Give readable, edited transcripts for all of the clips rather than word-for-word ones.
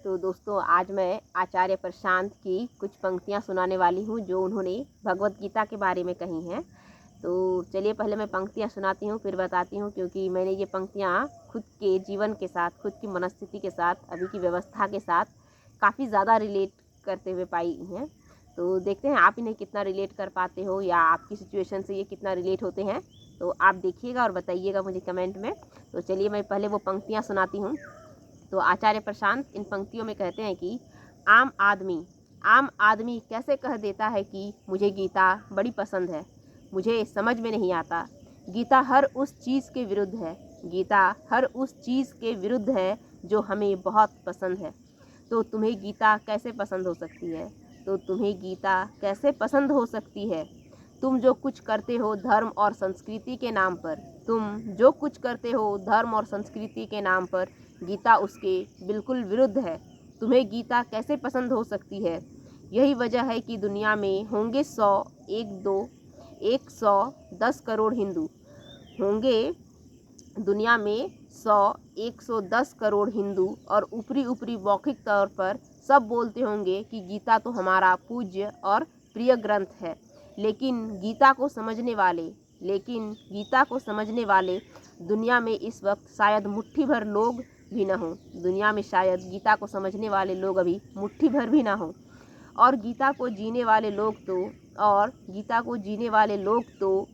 तो दोस्तों आज मैं आचार्य प्रशांत की कुछ पंक्तियाँ सुनाने वाली हूँ जो उन्होंने भगवत गीता के बारे में कही हैं। तो चलिए पहले मैं पंक्तियाँ सुनाती हूँ फिर बताती हूँ, क्योंकि मैंने ये पंक्तियाँ खुद के जीवन के साथ, खुद की मनस्थिति के साथ, अभी की व्यवस्था के साथ काफ़ी ज़्यादा रिलेट करते हुए पाई हैं। तो देखते हैं आप इन्हें कितना रिलेट कर पाते हो या आपकी सिचुएशन से ये कितना रिलेट होते हैं। तो आप देखिएगा और बताइएगा मुझे कमेंट में। तो चलिए मैं पहले वो पंक्तियाँ सुनाती हूँ। तो आचार्य प्रशांत इन पंक्तियों में कहते हैं कि आम आदमी कैसे कह देता है कि मुझे गीता बड़ी पसंद है। मुझे समझ में नहीं आता। गीता हर उस चीज़ के विरुद्ध है। गीता हर उस चीज़ के विरुद्ध है जो हमें बहुत पसंद है। तो तुम्हें गीता कैसे पसंद हो सकती है? तो तुम्हें गीता कैसे पसंद हो सकती है? तुम जो कुछ करते हो धर्म और संस्कृति के नाम पर, तुम जो कुछ करते हो धर्म और संस्कृति के नाम पर, गीता उसके बिल्कुल विरुद्ध है। तुम्हें गीता कैसे पसंद हो सकती है? यही वजह है कि दुनिया में होंगे 100, 1, 2, 110 करोड़ हिंदू होंगे। दुनिया में 100, 110 करोड़ हिंदू और ऊपरी मौखिक तौर पर सब बोलते होंगे कि गीता तो हमारा पूज्य और प्रिय ग्रंथ है। लेकिन गीता को समझने वाले दुनिया में इस वक्त शायद मुट्ठी भर लोग भी ना हों। दुनिया में शायद गीता को समझने वाले लोग अभी मुट्ठी भर भी ना हों। और गीता को जीने वाले लोग तो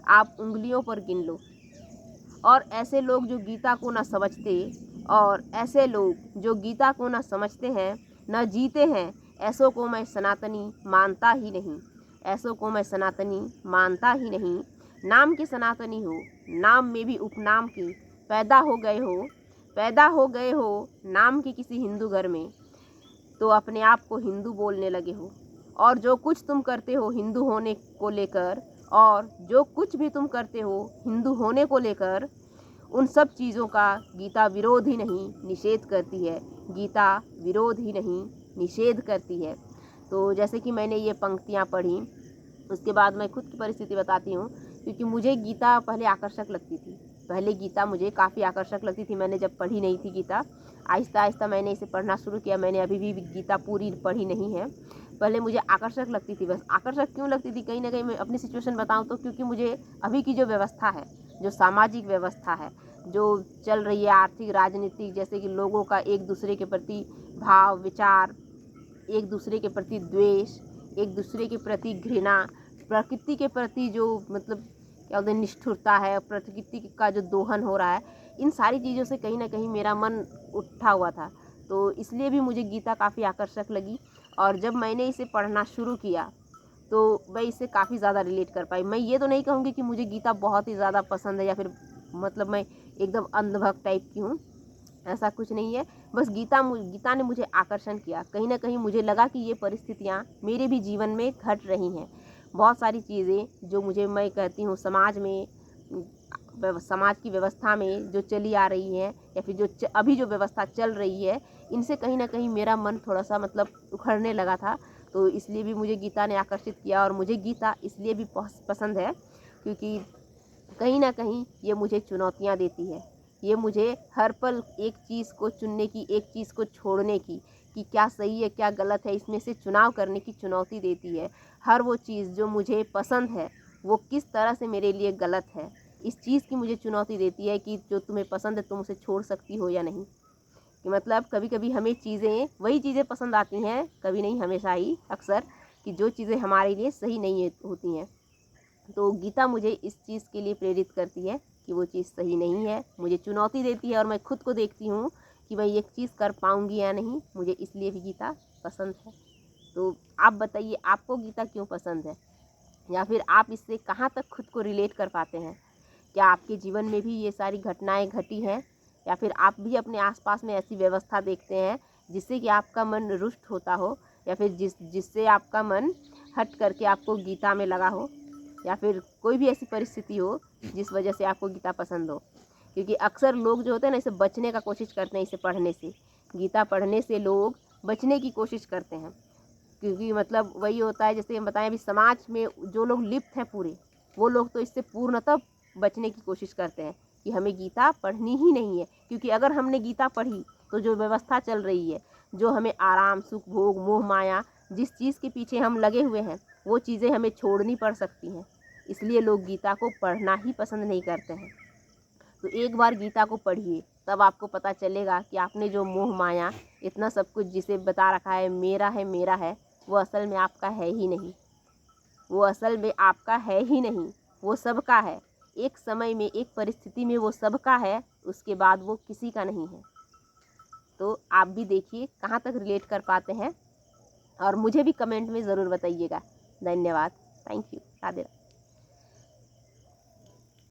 आप उंगलियों पर गिन लो। और ऐसे लोग जो गीता को ना समझते हैं, न जीते हैं, ऐसों को मैं सनातनी मानता ही नहीं। नाम के सनातनी हो, नाम में भी उपनाम की पैदा हो गए हो नाम के किसी हिंदू घर में, तो अपने आप को हिंदू बोलने लगे हो। और जो कुछ तुम करते हो हिंदू होने को लेकर, उन सब चीज़ों का गीता विरोध ही नहीं निषेध करती है। तो जैसे कि मैंने ये पंक्तियाँ पढ़ी, उसके बाद मैं खुद की परिस्थिति बताती हूँ। क्योंकि मुझे गीता पहले मुझे काफ़ी आकर्षक लगती थी। मैंने जब पढ़ी नहीं थी गीता, आहिस्ता मैंने इसे पढ़ना शुरू किया। मैंने अभी भी गीता पूरी पढ़ी नहीं है। पहले मुझे आकर्षक लगती थी। बस आकर्षक क्यों लगती थी, कहीं ना कहीं मैं अपनी सिचुएशन बताऊँ तो, क्योंकि मुझे अभी की जो व्यवस्था है, जो सामाजिक व्यवस्था है जो चल रही है, आर्थिक, राजनीतिक, जैसे कि लोगों का एक दूसरे के प्रति भाव विचार, एक दूसरे के प्रति द्वेष, एक दूसरे के प्रति घृणा, प्रकृति के प्रति जो मतलब क्या बोलते हैं निष्ठुरता है, प्रकृति का जो दोहन हो रहा है, इन सारी चीज़ों से कहीं ना कहीं मेरा मन उठा हुआ था। तो इसलिए भी मुझे गीता काफ़ी आकर्षक लगी। और जब मैंने इसे पढ़ना शुरू किया तो मैं इससे काफ़ी ज़्यादा रिलेट कर पाई। मैं ये तो नहीं कहूँगी कि मुझे गीता बहुत ही ज़्यादा पसंद है या फिर मतलब मैं एकदम अंधभक्त टाइप की हूँ, ऐसा कुछ नहीं है। बस गीता ने मुझे आकर्षण किया। कहीं ना कहीं मुझे लगा कि ये परिस्थितियाँ मेरे भी जीवन में घट रही हैं। बहुत सारी चीज़ें जो मैं कहती हूँ समाज की व्यवस्था में जो चली आ रही हैं या फिर अभी जो व्यवस्था चल रही है, इनसे कहीं ना कहीं मेरा मन थोड़ा सा मतलब उखड़ने लगा था। तो इसलिए भी मुझे गीता ने आकर्षित किया। और मुझे गीता इसलिए भी पसंद है क्योंकि कहीं ना कहीं ये मुझे चुनौतियाँ देती है। ये मुझे हर पल एक चीज़ को चुनने की, एक चीज़ को छोड़ने की, कि क्या सही है क्या गलत है, इसमें से चुनाव करने की चुनौती देती है। हर वो चीज़ जो मुझे पसंद है वो किस तरह से मेरे लिए गलत है, इस चीज़ की मुझे चुनौती देती है कि जो तुम्हें पसंद है तुम उसे छोड़ सकती हो या नहीं। कि मतलब कभी कभी हमें वही चीज़ें पसंद आती हैं, कभी नहीं, हमेशा ही, अक्सर, कि जो चीज़ें हमारे लिए सही नहीं होती हैं। तो गीता मुझे इस चीज़ के लिए प्रेरित करती है कि वो चीज़ सही नहीं है, मुझे चुनौती देती है। और मैं खुद को देखती हूँ कि मैं ये चीज़ कर पाऊँगी या नहीं, मुझे इसलिए भी गीता पसंद है। तो आप बताइए आपको गीता क्यों पसंद है, या फिर आप इससे कहाँ तक खुद को रिलेट कर पाते हैं? क्या आपके जीवन में भी ये सारी घटनाएं घटी हैं, या फिर आप भी अपने आसपास में ऐसी व्यवस्था देखते हैं जिससे कि आपका मन रुष्ट होता हो, या फिर जिससे आपका मन हट करके आपको गीता में लगा हो, या फिर कोई भी ऐसी परिस्थिति हो जिस वजह से आपको गीता पसंद हो? क्योंकि अक्सर लोग जो होते हैं ना, इसे बचने का कोशिश करते हैं, इसे पढ़ने से, गीता पढ़ने से लोग बचने की कोशिश करते हैं। क्योंकि मतलब वही होता है, जैसे हम बताएं, अभी समाज में जो लोग लिप्त हैं पूरे, वो लोग तो इससे पूर्णतः बचने की कोशिश करते हैं कि हमें गीता पढ़नी ही नहीं है। क्योंकि अगर हमने गीता पढ़ी तो जो व्यवस्था चल रही है, जो हमें आराम, सुख, भोग, मोह, माया, जिस चीज़ के पीछे हम लगे हुए हैं वो चीज़ें हमें छोड़नी पड़ सकती हैं। इसलिए लोग गीता को पढ़ना ही पसंद नहीं करते हैं। तो एक बार गीता को पढ़िए, तब आपको पता चलेगा कि आपने जो मोह माया, इतना सब कुछ जिसे बता रखा है मेरा है, वो असल में आपका है ही नहीं। वो असल में आपका है ही नहीं, वो सबका है। एक समय में, एक परिस्थिति में वो सबका है, उसके बाद वो किसी का नहीं है। तो आप भी देखिए कहाँ तक रिलेट कर पाते हैं, और मुझे भी कमेंट में ज़रूर बताइएगा। धन्यवाद। Thank you. राधे राधे।